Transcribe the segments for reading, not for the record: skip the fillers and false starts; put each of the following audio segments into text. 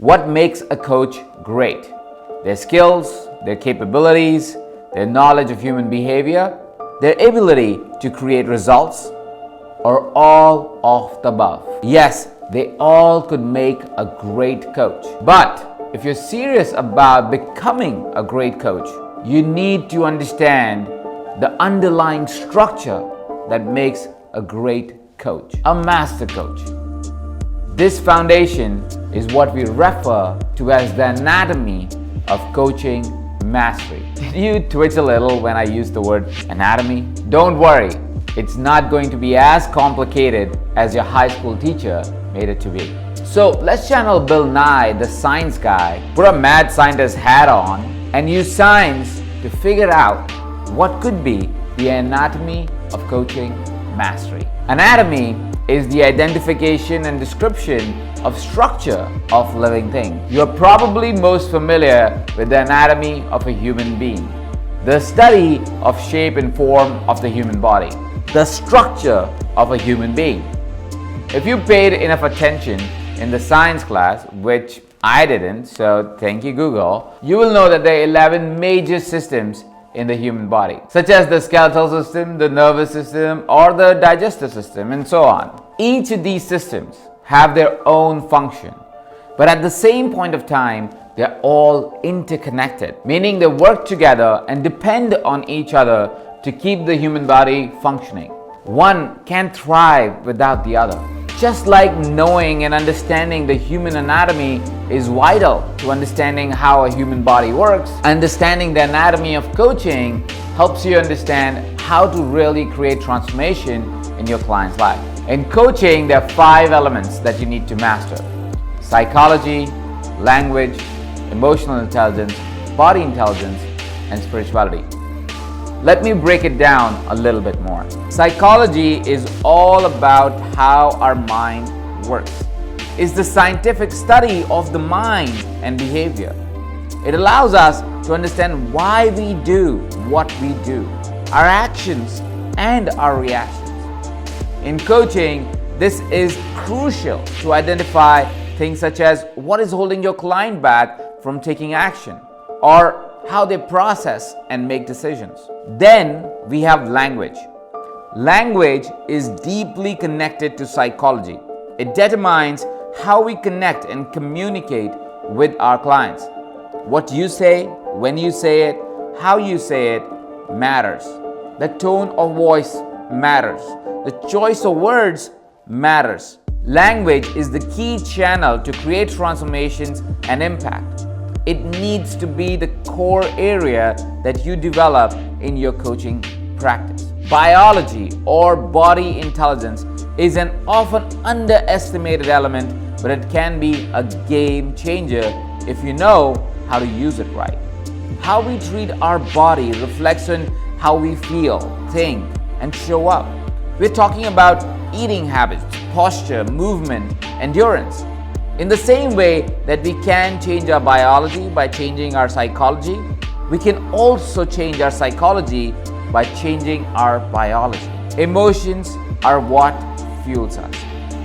What makes a coach great? Their skills, their capabilities, their knowledge of human behavior, their ability to create results, or all of the above? Yes, they all could make a great coach. But if you're serious about becoming a great coach, you need to understand the underlying structure that makes a great coach, a master coach. This foundation is what we refer to as the anatomy of coaching mastery. Did you twitch a little when I used the word anatomy? Don't worry, it's not going to be as complicated as your high school teacher made it to be. So let's channel Bill Nye, the science guy, put a mad scientist hat on, and use science to figure out what could be the anatomy of coaching mastery. Anatomy is the identification and description of structure of living things. You're probably most familiar with the anatomy of a human being, the study of shape and form of the human body, the structure of a human being. If you paid enough attention in the science class, which I didn't, so thank you Google, you will know that there are 11 major systems in the human body, such as the skeletal system, the nervous system, or the digestive system, and so on. Each of these systems have their own function, but at the same point of time, they're all interconnected, meaning they work together and depend on each other to keep the human body functioning. One can't thrive without the other. Just like knowing and understanding the human anatomy is vital to understanding how a human body works, understanding the anatomy of coaching helps you understand how to really create transformation in your client's life. In coaching, there are 5 elements that you need to master: psychology, language, emotional intelligence, body intelligence, and spirituality. Let me break it down a little bit more. Psychology is all about how our mind works. It's the scientific study of the mind and behavior. It allows us to understand why we do what we do, our actions and our reactions. In coaching, this is crucial to identify things such as what is holding your client back from taking action, or how they process and make decisions. Then we have language. Language is deeply connected to psychology. It determines how we connect and communicate with our clients. What you say, when you say it, how you say it matters. The tone of voice matters. The choice of words matters. Language is the key channel to create transformations and impact. It needs to be the core area that you develop in your coaching practice. Biology or body intelligence is an often underestimated element, but it can be a game changer if you know how to use it right. How we treat our body reflects on how we feel, think, and show up. We're talking about eating habits, posture, movement, endurance. In the same way that we can change our biology by changing our psychology, we can also change our psychology by changing our biology. Emotions are what fuels us.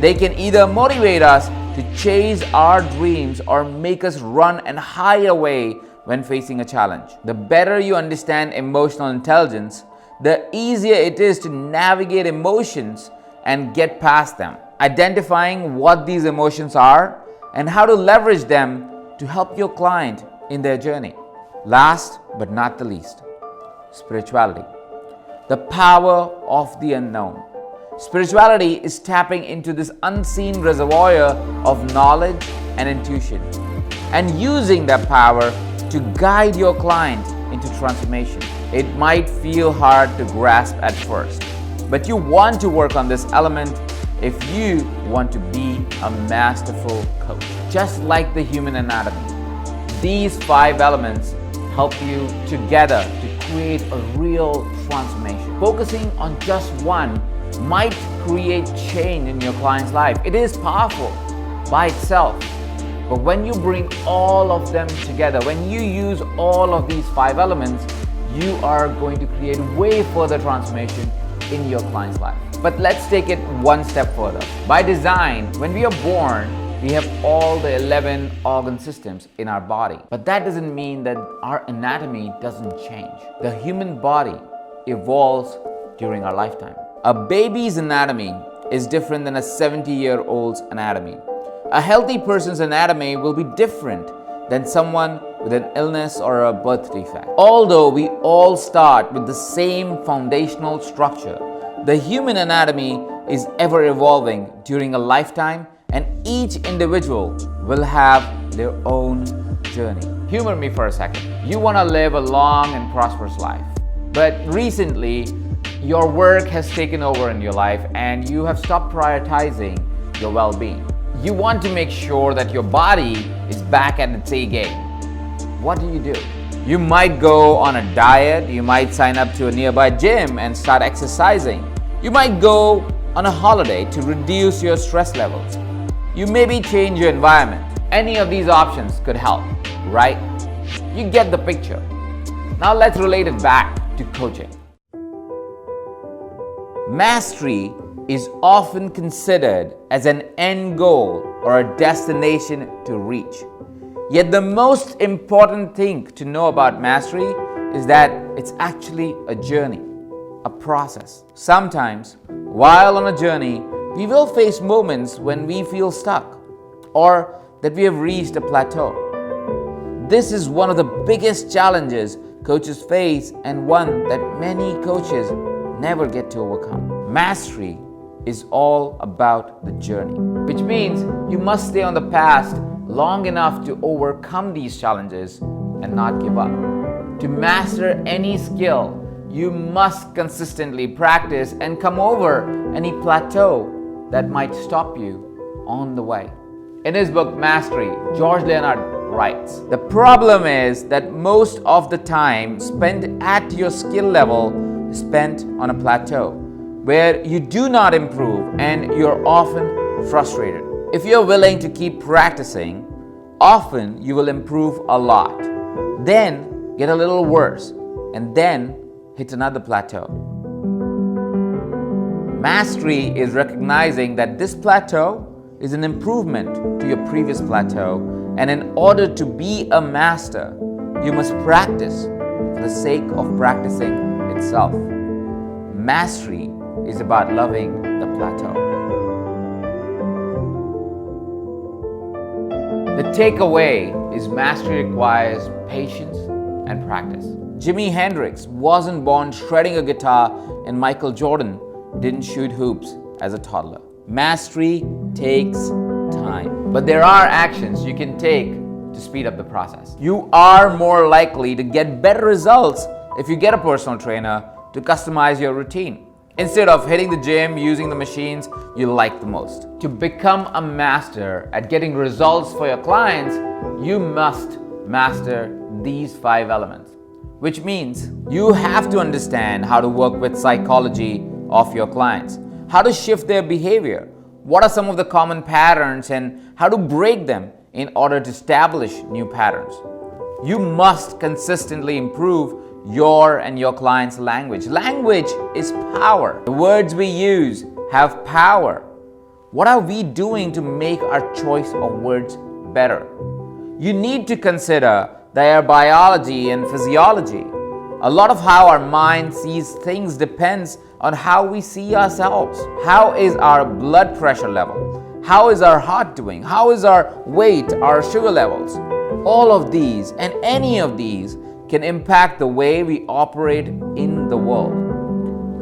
They can either motivate us to chase our dreams or make us run and hide away when facing a challenge. The better you understand emotional intelligence, the easier it is to navigate emotions and get past them. Identifying what these emotions are and how to leverage them to help your client in their journey. Last but not the least, spirituality. The power of the unknown. Spirituality is tapping into this unseen reservoir of knowledge and intuition and using that power to guide your client into transformation. It might feel hard to grasp at first, but you want to work on this element if you want to be a masterful coach. Just like the human anatomy, these 5 elements help you together to create a real transformation. Focusing on just one might create change in your client's life. It is powerful by itself. But when you bring all of them together, when you use all of these 5 elements, you are going to create way further transformation in your client's life. But let's take it one step further. By design, when we are born, we have all the 11 organ systems in our body. But that doesn't mean that our anatomy doesn't change. The human body evolves during our lifetime. A baby's anatomy is different than a 70-year-old's anatomy. A healthy person's anatomy will be different than someone with an illness or a birth defect. Although we all start with the same foundational structure, the human anatomy is ever evolving during a lifetime, and each individual will have their own journey. Humor me for a second. You want to live a long and prosperous life, but recently your work has taken over in your life and you have stopped prioritizing your well-being. You want to make sure that your body is back at its A game. What do? You might go on a diet, you might sign up to a nearby gym and start exercising. You might go on a holiday to reduce your stress levels. You maybe change your environment. Any of these options could help, right? You get the picture. Now let's relate it back to coaching. Mastery is often considered as an end goal or a destination to reach. Yet the most important thing to know about mastery is that it's actually a journey, a process. Sometimes, while on a journey, we will face moments when we feel stuck or that we have reached a plateau. This is one of the biggest challenges coaches face and one that many coaches never get to overcome. Mastery is all about the journey, which means you must stay on the path long enough to overcome these challenges and not give up. To master any skill, you must consistently practice and come over any plateau that might stop you on the way. In his book Mastery, George Leonard writes, "The problem is that most of the time spent at your skill level is spent on a plateau where you do not improve and you're often frustrated. If you're willing to keep practicing, often you will improve a lot, then get a little worse, and then hit another plateau." Mastery is recognizing that this plateau is an improvement to your previous plateau, and in order to be a master, you must practice for the sake of practicing itself. Mastery is about loving the plateau. The takeaway is mastery requires patience and practice. Jimi Hendrix wasn't born shredding a guitar, and Michael Jordan didn't shoot hoops as a toddler. Mastery takes time, but there are actions you can take to speed up the process. You are more likely to get better results if you get a personal trainer to customize your routine, instead of hitting the gym using the machines you like the most. To become a master at getting results for your clients, you must master these 5 elements, which means you have to understand how to work with psychology of your clients, how to shift their behavior, what are some of the common patterns, and how to break them in order to establish new patterns. You must consistently improve your and your client's language. Language is power. The words we use have power. What are we doing to make our choice of words better? You need to consider their biology and physiology. A lot of how our mind sees things depends on how we see ourselves. How is our blood pressure level? How is our heart doing? How is our weight, our sugar levels? All of these and any of these can impact the way we operate in the world.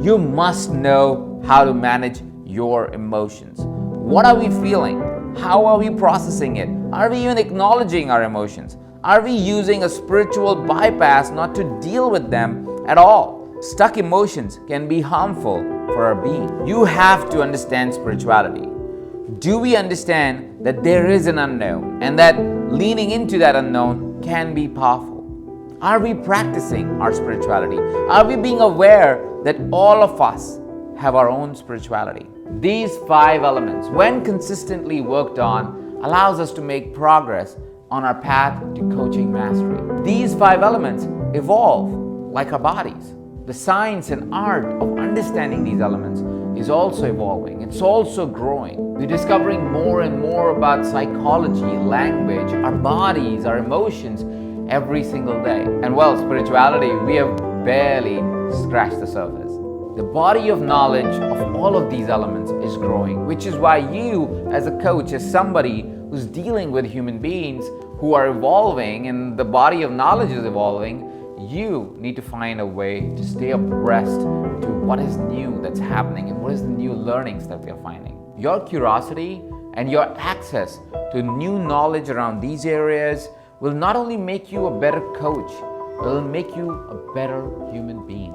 You must know how to manage your emotions. What are we feeling? How are we processing it? Are we even acknowledging our emotions? Are we using a spiritual bypass not to deal with them at all? Stuck emotions can be harmful for our being. You have to understand spirituality. Do we understand that there is an unknown and that leaning into that unknown can be powerful? Are we practicing our spirituality? Are we being aware that all of us have our own spirituality? These 5 elements, when consistently worked on, allows us to make progress on our path to coaching mastery. These 5 elements evolve like our bodies. The science and art of understanding these elements is also evolving. It's also growing. We're discovering more and more about psychology, language, our bodies, our emotions every single day. And well, spirituality, we have barely scratched the surface. The body of knowledge of all of these elements is growing, which is why you, as a coach, as somebody who's dealing with human beings who are evolving and the body of knowledge is evolving, you need to find a way to stay abreast to what is new that's happening and what is the new learnings that we are finding. Your curiosity and your access to new knowledge around these areas will not only make you a better coach, it will make you a better human being.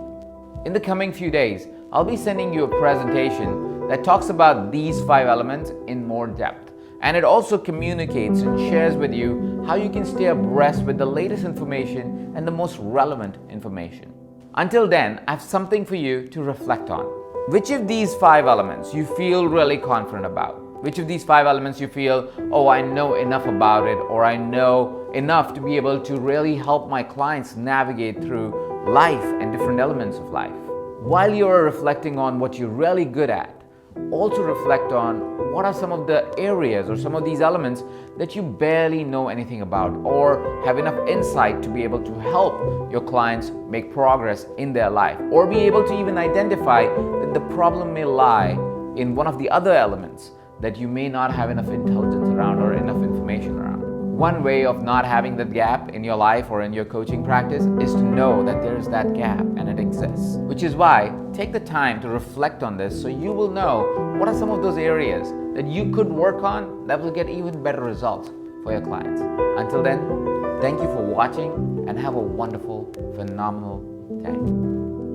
In the coming few days, I'll be sending you a presentation that talks about these 5 elements in more depth. And it also communicates and shares with you how you can stay abreast with the latest information and the most relevant information. Until then, I have something for you to reflect on. Which of these 5 elements you feel really confident about? Which of these 5 elements you feel, oh, I know enough about it, or I know enough to be able to really help my clients navigate through life and different elements of life? While you are reflecting on what you're really good at, also reflect on what are some of the areas or some of these elements that you barely know anything about or have enough insight to be able to help your clients make progress in their life, or be able to even identify that the problem may lie in one of the other elements that you may not have enough intelligence around or enough information around. One way of not having that gap in your life or in your coaching practice is to know that there is that gap and it exists. Which is why, take the time to reflect on this so you will know what are some of those areas that you could work on that will get even better results for your clients. Until then, thank you for watching and have a wonderful, phenomenal day.